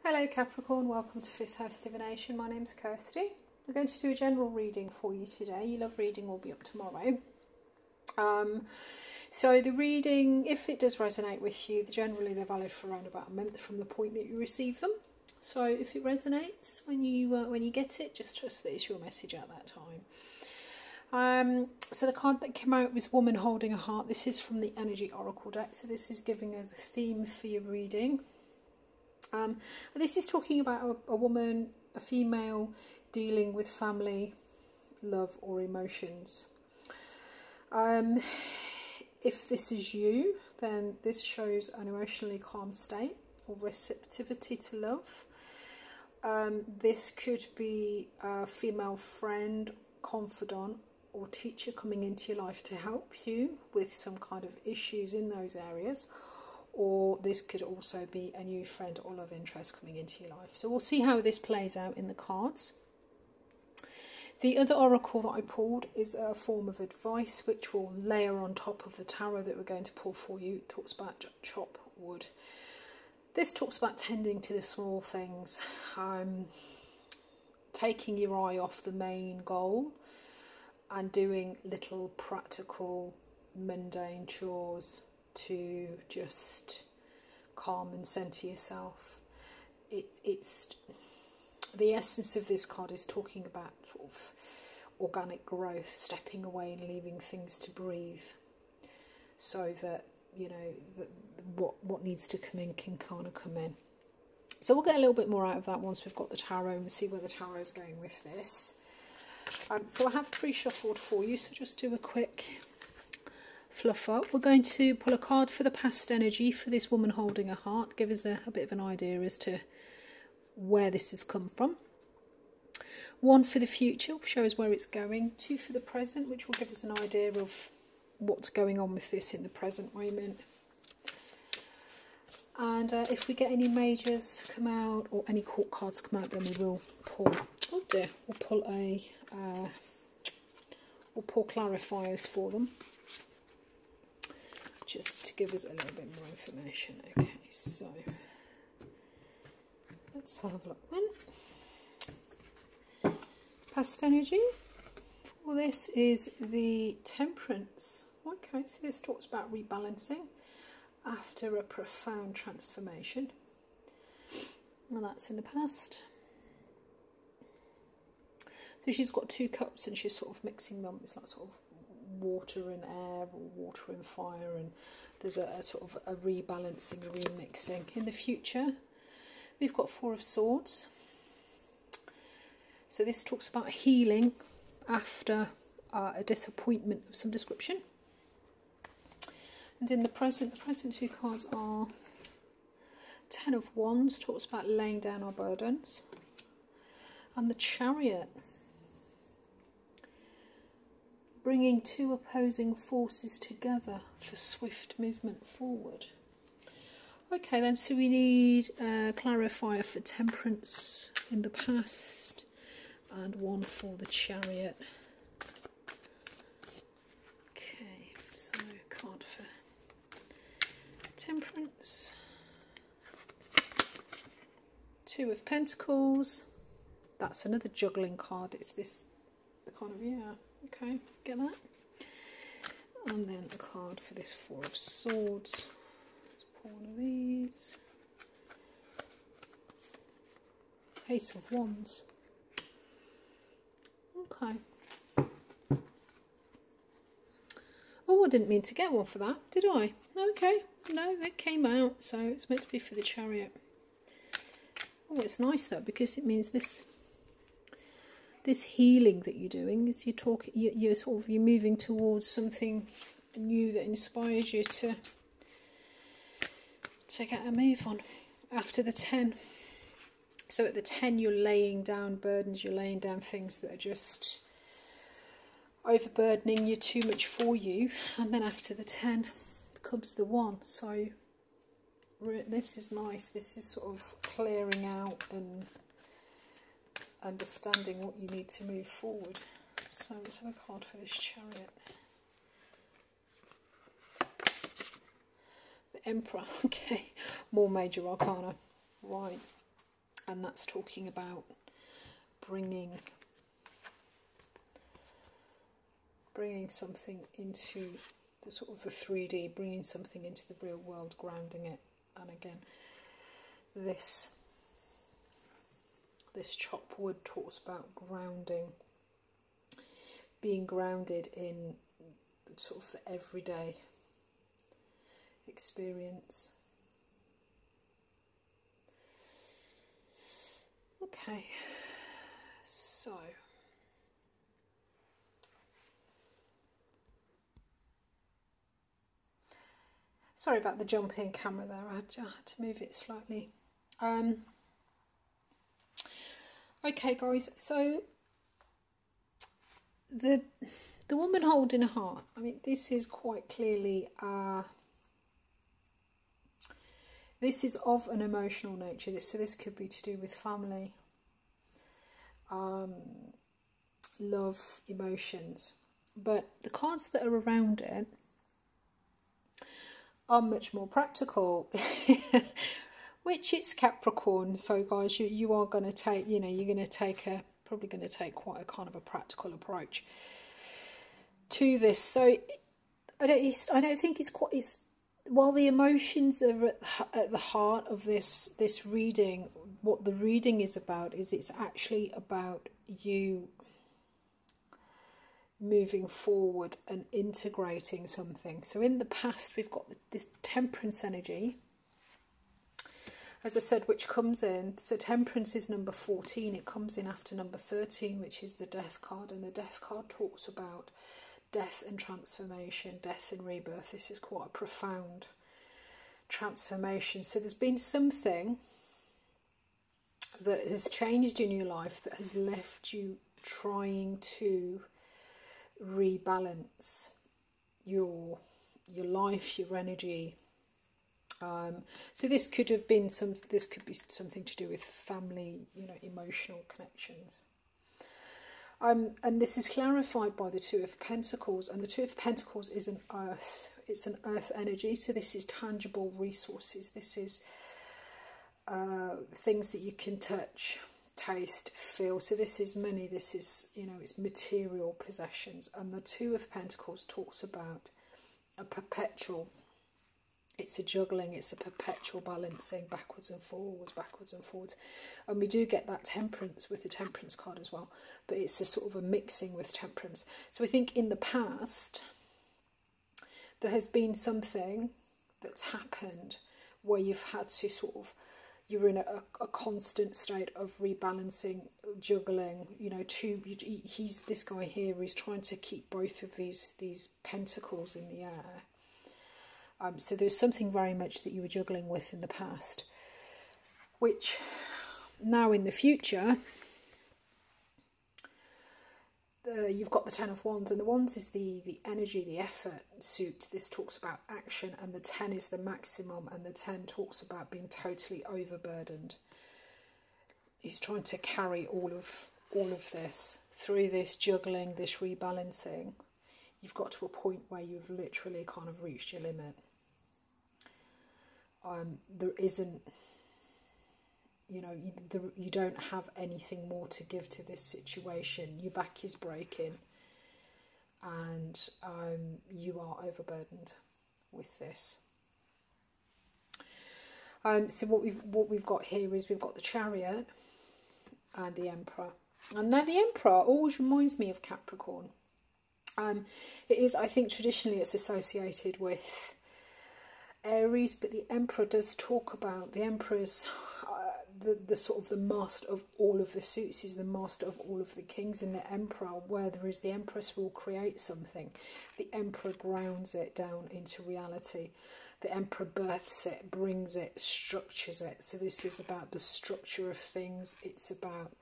Hello Capricorn, welcome to Fifth House Divination. My name's Kirsty. We're going to do a general reading for you today. You love reading will be up tomorrow. So the reading, if it does resonate with you, generally they're valid for around about a month from the point that you receive them. So if it resonates when you get it, just trust that it's your message at that time. So the card that came out was Woman Holding a Heart. This is from the Energy Oracle deck. So this is giving us a theme for your reading. This is talking about a woman, a female, dealing with family, love or emotions. If this is you, then this shows an emotionally calm state or receptivity to love. This could be a female friend, confidant or teacher coming into your life to help you with some kind of issues in those areas. Or this could also be a new friend or love interest coming into your life. So we'll see how this plays out in the cards. The other oracle that I pulled is a form of advice which will layer on top of the tarot that we're going to pull for you. It talks about chop wood. This talks about tending to the small things, taking your eye off the main goal and doing little practical, mundane chores to just calm and center yourself. It's the essence of this card is talking about sort of organic growth, stepping away and leaving things to breathe, so that you know what needs to come in can kind of come in. So we'll get a little bit more out of that once we've got the tarot and see where the tarot is going with this. So I have pre-shuffled for you, so just do a quick fluff up. We're going to pull a card for the past energy for this woman holding a heart, give us a bit of an idea as to where this has come from. One for the future, show us where it's going. Two for the present, which will give us an idea of what's going on with this in the present moment. And if we get any majors come out or any court cards come out, then we will pull. Oh dear, we'll pull clarifiers for them, just to give us a little bit more information. Okay, so let's have a look then. Past energy for this is the Temperance. Okay, so this talks about rebalancing after a profound transformation. And that's in the past. So she's got two cups and she's sort of mixing them. It's like sort of water and air or water and fire, and there's a sort of a rebalancing, a remixing. In the future we've got Four of Swords, so this talks about healing after a disappointment of some description. And in the present two cards are Ten of Wands, talks about laying down our burdens, and the Chariot, bringing two opposing forces together for swift movement forward. Okay then, so we need a clarifier for Temperance in the past and one for the Chariot. Okay, so card for Temperance. Two of Pentacles. That's another juggling card. It's this, the kind of, yeah. Okay, get that. And then a card for this Four of Swords. Let's pull one of these. Ace of Wands. Okay. Oh, I didn't mean to get one for that, did I? Okay, no, it came out, so it's meant to be for the Chariot. Oh, it's nice though, because it means this healing that you're doing is you're moving towards something new that inspires you to get a move on after the 10. So at the 10 you're laying down burdens, you're laying down things that are just overburdening you, too much for you, and then after the 10 comes the 1. So this is nice. This is sort of clearing out and understanding what you need to move forward. So let's have a card for this Chariot. The Emperor. Okay, more major arcana. Right. and that's talking about bringing something into the sort of the 3D, bringing something into the real world, grounding it. And again, this chopped wood talks about grounding, being grounded in sort of the everyday experience. Okay, so sorry about the jumping camera there, I had to move it slightly. Okay guys, so the woman holding a heart, I mean, this is quite clearly this is of an emotional nature. So this could be to do with family, love, emotions. But the cards that are around it are much more practical, which it's Capricorn. So guys, you are going to take, you're going to take probably going to take quite a kind of a practical approach to this. So I don't think it's quite, while the emotions are at the heart of this reading, what the reading is about is it's actually about you moving forward and integrating something. So in the past, we've got this Temperance energy, as I said, which comes in. So Temperance is number 14. It comes in after number 13, which is the Death card. And the Death card talks about death and transformation, death and rebirth. This is quite a profound transformation. So there's been something that has changed in your life that has left you trying to rebalance your life, your energy. So this could have been this could be something to do with family, emotional connections. And this is clarified by the Two of Pentacles, and the Two of Pentacles is an earth. It's an earth energy, so this is tangible resources. This is things that you can touch, taste, feel. So this is money. This is, it's material possessions. And the Two of Pentacles talks about a perpetual. It's a juggling, it's a perpetual balancing, backwards and forwards, backwards and forwards. And we do get that Temperance with the Temperance card as well. But it's a sort of a mixing with Temperance. So I think in the past, there has been something that's happened where you've had to sort of, you're in a constant state of rebalancing, juggling, this guy here is trying to keep both of these pentacles in the air. So there's something very much that you were juggling with in the past, which now in the future, you've got the Ten of Wands, and the Wands is the energy, the effort suit. This talks about action, and the 10 is the maximum, and the 10 talks about being totally overburdened. He's trying to carry all of this through this juggling, this rebalancing. You've got to a point where you've literally kind of reached your limit. There isn't, you don't have anything more to give to this situation. Your back is breaking, and you are overburdened with this. So what we've got here is we've got the Chariot and the Emperor. And now the Emperor always reminds me of Capricorn. It is, I think, traditionally it's associated with Aries, but the Emperor does talk about, the Emperor's the sort of the master of all of the suits. He's the master of all of the kings, and the Emperor, where there is the Empress, will create something. The Emperor grounds it down into reality. The Emperor births it, brings it, structures it. So this is about the structure of things. It's about,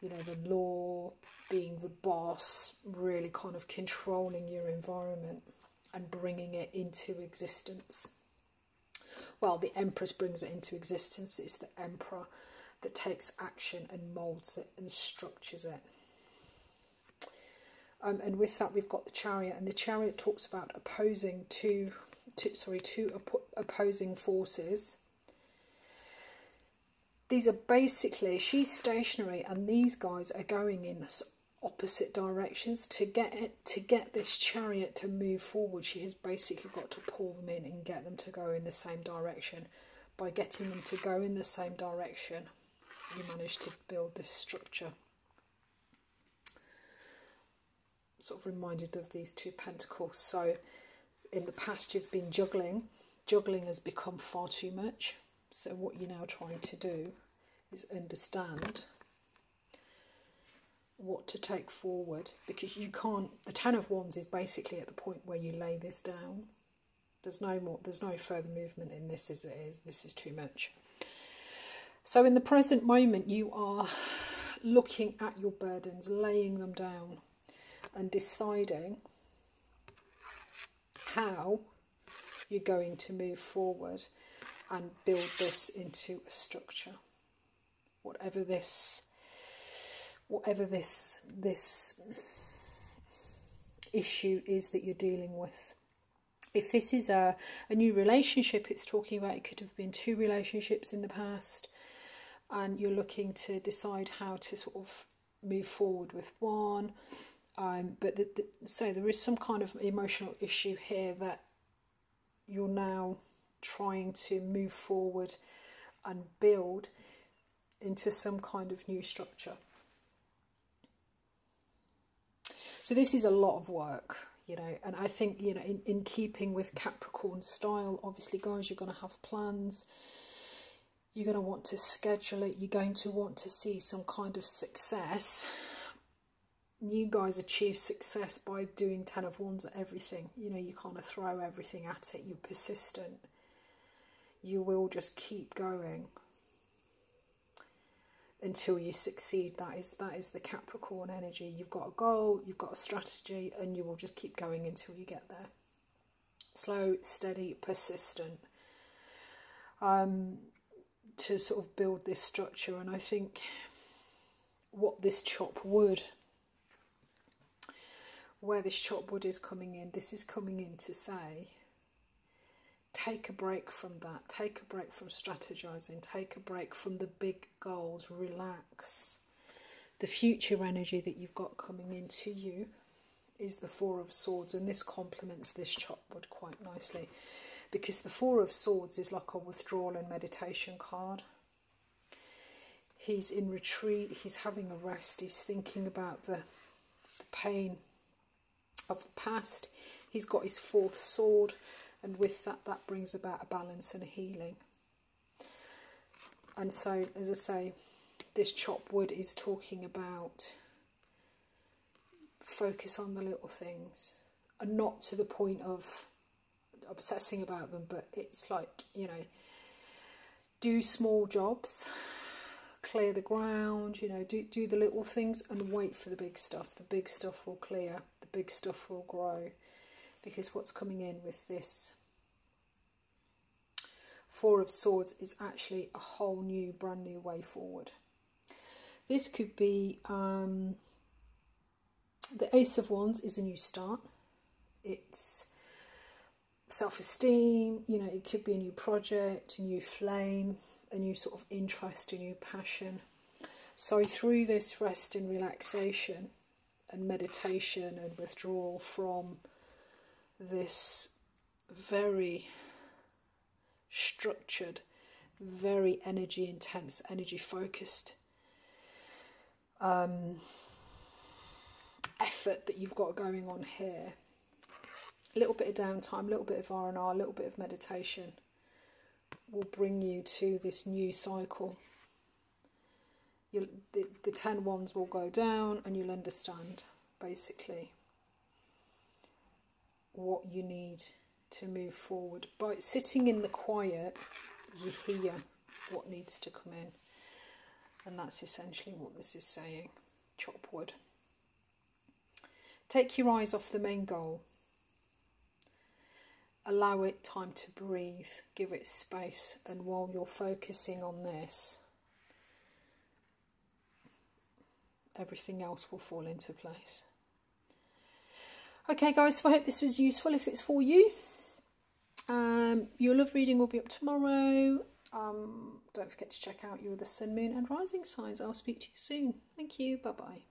the law, being the boss, really kind of controlling your environment and bringing it into existence. Well, the Empress brings it into existence. It's the Emperor that takes action and moulds it and structures it. And with that, we've got the Chariot, and the Chariot talks about opposing two opposing forces. these are basically, she's stationary and these guys are going in opposite directions. To get this Chariot to move forward, she has basically got to pull them in and get them to go in the same direction. By getting them to go in the same direction, you manage to build this structure. Sort of reminded of these 2 pentacles. So in the past you've been juggling has become far too much. So what you're now trying to do is understand what to take forward, because you can't, the 10 of Wands is basically at the point where you lay this down. There's no further movement in this as it is. This is too much. So in the present moment you are looking at your burdens, laying them down and deciding how you're going to move forward and build this into a structure. Whatever this issue is that you're dealing with. If this is a new relationship it's talking about, it could have been 2 relationships in the past, and you're looking to decide how to sort of move forward with one. But so there is some kind of emotional issue here that you're now trying to move forward and build into some kind of new structure. So this is a lot of work, you know, and I think, you know, in keeping with Capricorn style, obviously guys, you're going to have plans, you're going to want to schedule it, you're going to want to see some kind of success. You guys achieve success by doing 10 of Wands at everything. You know, you kind of throw everything at it. You're persistent. You will just keep going until you succeed. That is the Capricorn energy. You've got a goal, you've got a strategy, and you will just keep going until you get there. Slow, steady, persistent. To sort of build this structure. And I think what this chop wood, where this chop wood is coming in, this is coming in to say, take a break from that, take a break from strategizing, take a break from the big goals, relax. The future energy that you've got coming into you is the 4 of Swords, and this complements this chop wood quite nicely, because the 4 of Swords is like a withdrawal and meditation card. He's in retreat, he's having a rest, he's thinking about the pain of the past. He's got his 4th sword, and with that brings about a balance and a healing. And so, as I say, this chop wood is talking about focus on the little things, and not to the point of obsessing about them, but it's like, you know, do small jobs, clear the ground, you know, do the little things and wait for the big stuff. The big stuff will clear, the big stuff will grow, because what's coming in with this 4 of Swords is actually a whole new, brand new way forward. This could be, the Ace of Wands is a new start. It's self-esteem, you know, it could be a new project, a new flame, a new sort of interest, a new passion. So through this rest and relaxation and meditation and withdrawal from this very structured, very energy intense, energy focused effort that you've got going on here, a little bit of downtime, a little bit of R&R, a little bit of meditation will bring you to this new cycle. The 10 Wands will go down, and you'll understand basically what you need to move forward. By sitting in the quiet, you hear what needs to come in, and that's essentially what this is saying. Chop wood. Take your eyes off the main goal. Allow it time to breathe, give it space, and while you're focusing on this, everything else will fall into place. Okay guys, so I hope this was useful. If it's for you, your love reading will be up tomorrow. Don't forget to check out your other sun, moon and rising signs. I'll speak to you soon. Thank you. Bye bye.